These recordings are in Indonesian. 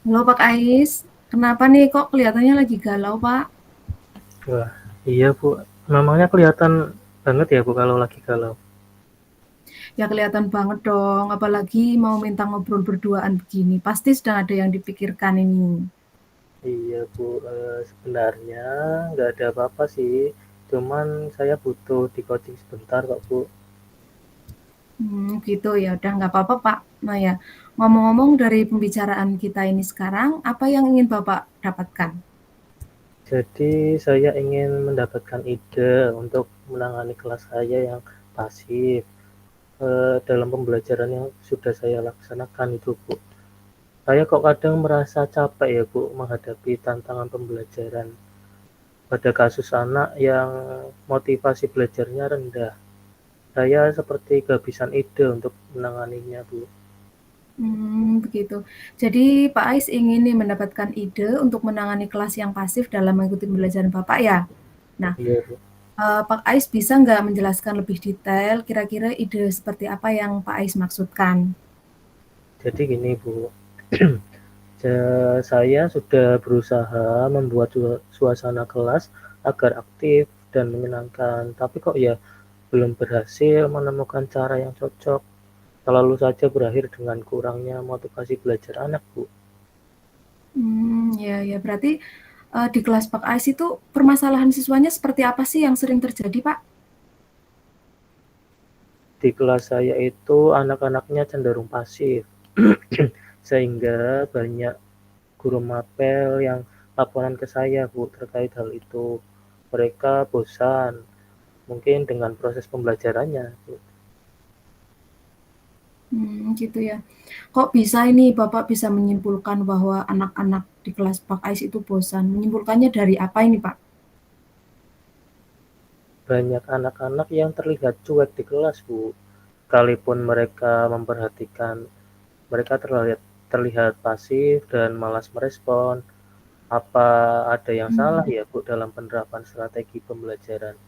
Halo Pak Ais, kenapa nih kok kelihatannya lagi galau Pak? Wah, iya Bu. Memangnya kelihatan banget ya Bu kalau lagi galau. Ya kelihatan banget dong, apalagi mau minta ngobrol berduaan begini. Pasti sedang ada yang dipikirkan ini. Iya Bu, sebenarnya nggak ada apa-apa sih. Cuman saya butuh di coaching sebentar kok Bu. Gitu ya, udah nggak apa-apa Pak. Nah ya, ngomong-ngomong dari pembicaraan kita ini sekarang, apa yang ingin Bapak dapatkan? Jadi saya ingin mendapatkan ide untuk menangani kelas saya yang pasif dalam pembelajaran yang sudah saya laksanakan itu Bu. Saya kok kadang merasa capek ya Bu menghadapi tantangan pembelajaran pada kasus anak yang motivasi belajarnya rendah. Saya seperti kehabisan ide untuk menanganinya, Bu. Begitu. Jadi Pak Ais ingin nih mendapatkan ide untuk menangani kelas yang pasif dalam mengikuti pembelajaran Bapak ya? Nah, Iya, Bu. Pak Ais bisa nggak menjelaskan lebih detail kira-kira ide seperti apa yang Pak Ais maksudkan? Jadi gini, Bu. Saya sudah berusaha membuat suasana kelas agar aktif dan menyenangkan, tapi kok ya belum berhasil menemukan cara yang cocok. Selalu saja berakhir dengan kurangnya motivasi belajar anak, Bu. Ya ya, berarti, di kelas Pak Ais itu permasalahan siswanya seperti apa sih yang sering terjadi, Pak? Di kelas saya itu anak-anaknya cenderung pasif, sehingga banyak guru mapel yang laporan ke saya Bu terkait hal itu. Mereka bosan mungkin dengan proses pembelajarannya Bu. Gitu ya. Kok bisa ini Bapak bisa menyimpulkan bahwa anak-anak di kelas Pak Ais itu bosan? Menyimpulkannya dari apa ini, Pak? Banyak anak-anak yang terlihat cuek di kelas Bu. Sekalipun mereka memperhatikan, mereka terlihat pasif dan malas merespon. Apa ada yang salah Mmm, ya Bu dalam penerapan strategi pembelajaran?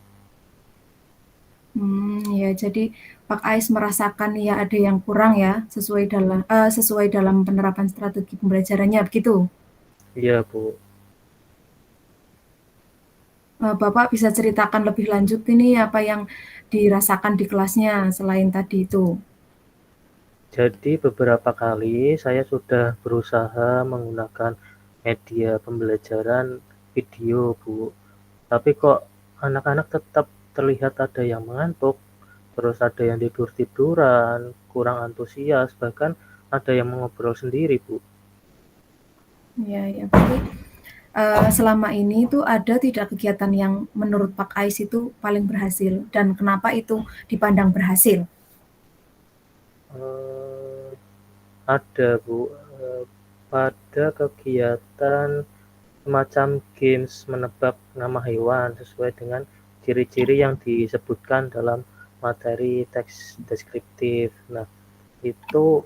ya jadi Pak Ais merasakan ya ada yang kurang ya sesuai dalam penerapan strategi pembelajarannya begitu? Iya Bu. Bapak bisa ceritakan lebih lanjut ini apa yang dirasakan di kelasnya selain tadi itu? Jadi beberapa kali saya sudah berusaha menggunakan media pembelajaran video, Bu. Tapi kok anak-anak tetap terlihat ada yang mengantuk, terus ada yang tidur-tiduran, kurang antusias, bahkan ada yang mengobrol sendiri, Bu. Ya ya, berarti, selama ini tuh ada tidak kegiatan yang menurut Pak Ais itu paling berhasil dan kenapa itu dipandang berhasil? Eh, ada, Bu, pada kegiatan semacam games menebak nama hewan sesuai dengan ciri-ciri yang disebutkan dalam materi teks deskriptif. Nah, itu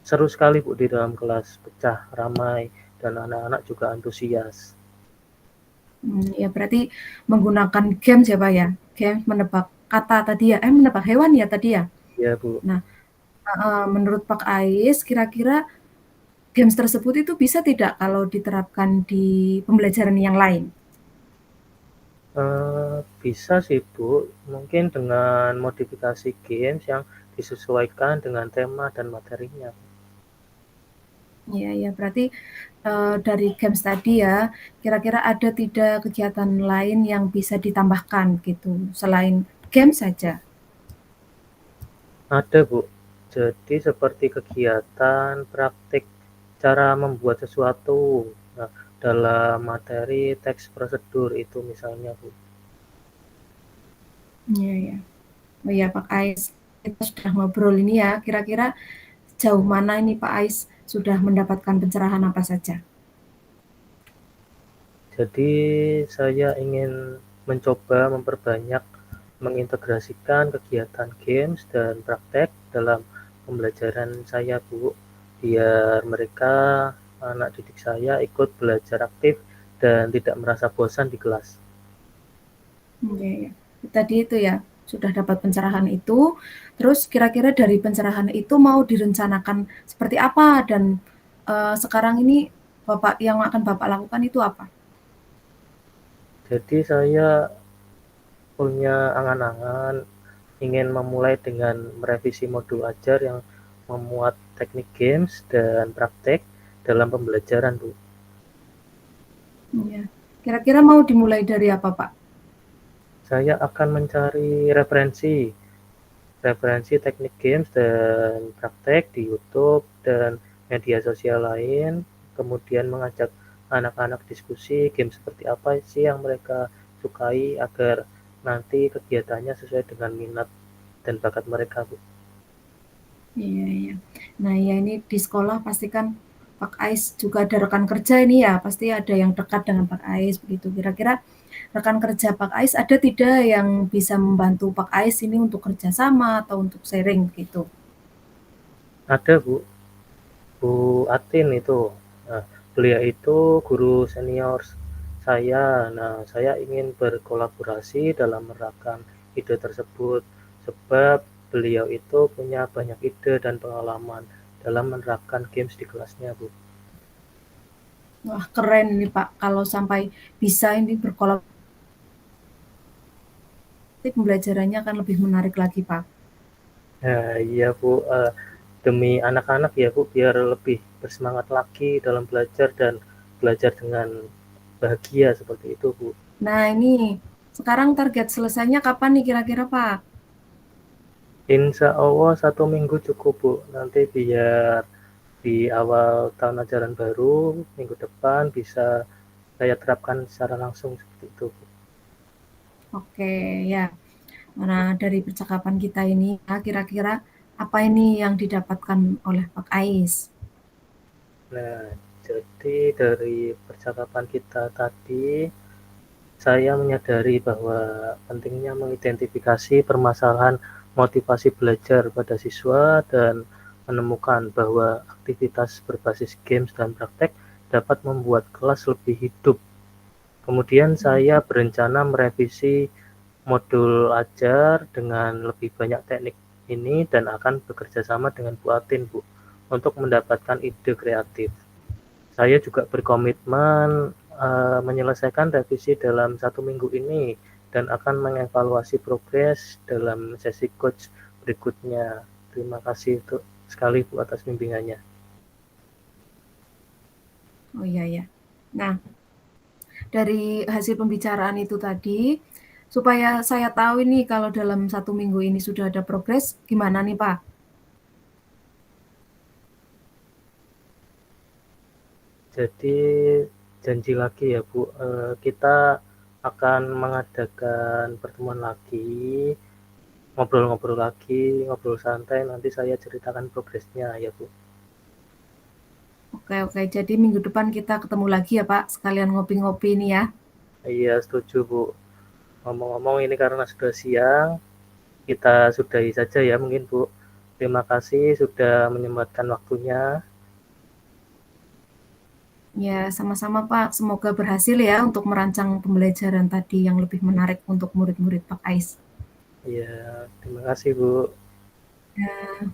seru sekali Bu di dalam kelas, pecah, ramai, dan anak-anak juga antusias. Ya berarti menggunakan games ya, Pak, ya? Games menebak kata tadi ya menebak hewan ya tadi ya? Ya Bu. Nah menurut Pak Ais kira-kira games tersebut itu bisa tidak kalau diterapkan di pembelajaran yang lain? Bisa sih Bu, mungkin dengan modifikasi games yang disesuaikan dengan tema dan materinya. Iya iya, berarti, dari games tadi ya, kira-kira ada tidak kegiatan lain yang bisa ditambahkan gitu, selain game saja? Ada Bu, jadi seperti kegiatan praktik cara membuat sesuatu, nah, dalam materi teks prosedur itu misalnya Bu. Iya iya. Oh iya Pak Ais, kita sudah ngobrol ini ya, kira-kira sejauh mana ini Pak Ais sudah mendapatkan pencerahan apa saja? Jadi saya ingin mencoba memperbanyak mengintegrasikan kegiatan games dan praktek dalam pembelajaran saya Bu, biar mereka, anak didik saya ikut belajar aktif dan tidak merasa bosan di kelas. Iya iya. Tadi itu ya, sudah dapat pencerahan itu, terus kira-kira dari pencerahan itu mau direncanakan seperti apa dan, sekarang ini yang akan Bapak lakukan itu apa? Jadi saya punya angan-angan ingin memulai dengan merevisi modul ajar yang memuat teknik games dan praktek dalam pembelajaran, Bu. Iya. Kira-kira mau dimulai dari apa, Pak? Saya akan mencari referensi teknik games dan praktek di YouTube dan media sosial lain, kemudian mengajak anak-anak diskusi game seperti apa sih yang mereka sukai agar nanti kegiatannya sesuai dengan minat dan bakat mereka, Bu. Iya, iya. Nah, ya ini di sekolah pasti kan Pak Ais juga ada rekan kerja ini ya, pasti ada yang dekat dengan Pak Ais begitu. Kira-kira rekan kerja Pak Ais ada tidak yang bisa membantu Pak Ais ini untuk kerjasama atau untuk sharing gitu? Ada, Bu Atin itu. Nah, beliau itu guru senior saya. Nah, saya ingin berkolaborasi dalam menerapkan ide tersebut sebab beliau itu punya banyak ide dan pengalaman dalam menerapkan games di kelasnya, Bu. Wah, keren ini Pak, kalau sampai bisa ini berkolaborasi pembelajarannya akan lebih menarik lagi Pak. Nah, iya, Bu. Demi anak-anak ya, Bu, biar lebih bersemangat lagi dalam belajar dan belajar dengan bahagia seperti itu, Bu. Nah, ini sekarang target selesainya kapan nih kira-kira Pak? Insya Allah 1 minggu cukup, Bu. Nanti biar di awal tahun ajaran baru, minggu depan bisa saya terapkan secara langsung seperti itu, Bu. Oke, ya. Nah, dari percakapan kita ini, kira-kira apa ini yang didapatkan oleh Pak Ais? Nah, jadi dari percakapan kita tadi, saya menyadari bahwa pentingnya mengidentifikasi permasalahan motivasi belajar pada siswa dan menemukan bahwa aktivitas berbasis games dan praktek dapat membuat kelas lebih hidup. Kemudian saya berencana merevisi modul ajar dengan lebih banyak teknik ini dan akan bekerja sama dengan Bu Atin, Bu, untuk mendapatkan ide kreatif. Saya juga berkomitmen menyelesaikan revisi dalam 1 minggu ini dan akan mengevaluasi progres dalam sesi coach berikutnya. Terima kasih untuk sekali Bu atas bimbingannya. Oh iya ya. Nah, dari hasil pembicaraan itu tadi, supaya saya tahu ini kalau dalam 1 minggu ini sudah ada progres, gimana nih Pak? Jadi janji lagi ya Bu, kita akan mengadakan pertemuan lagi, ngobrol-ngobrol lagi, ngobrol santai, nanti saya ceritakan progresnya ya Bu. Oke, oke. Jadi minggu depan kita ketemu lagi ya Pak, sekalian ngopi-ngopi ini ya. Iya setuju Bu. Ngomong-ngomong ini karena sudah siang, kita sudahi saja ya mungkin Bu. Terima kasih sudah menyempatkan waktunya. Ya, sama-sama Pak. Semoga berhasil ya untuk merancang pembelajaran tadi yang lebih menarik untuk murid-murid Pak Ais. Iya, terima kasih Bu. Ya.